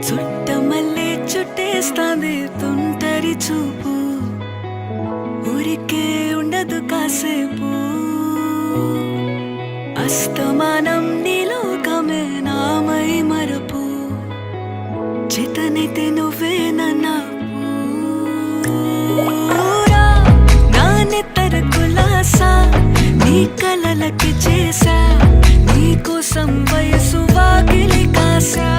చుట్టమల్లే చుట్టేస్తాంది తుంటరి చూపు, ఊరికే ఉండదు కాసేపు. అస్తమానం నీలోకమే నామై మరపు, చేతనైతే నువ్వే నన్నా నానెత్తర కులాసా నీ కలలకి చేసా, నీ కోసం వయసు వాకిలి కాసా.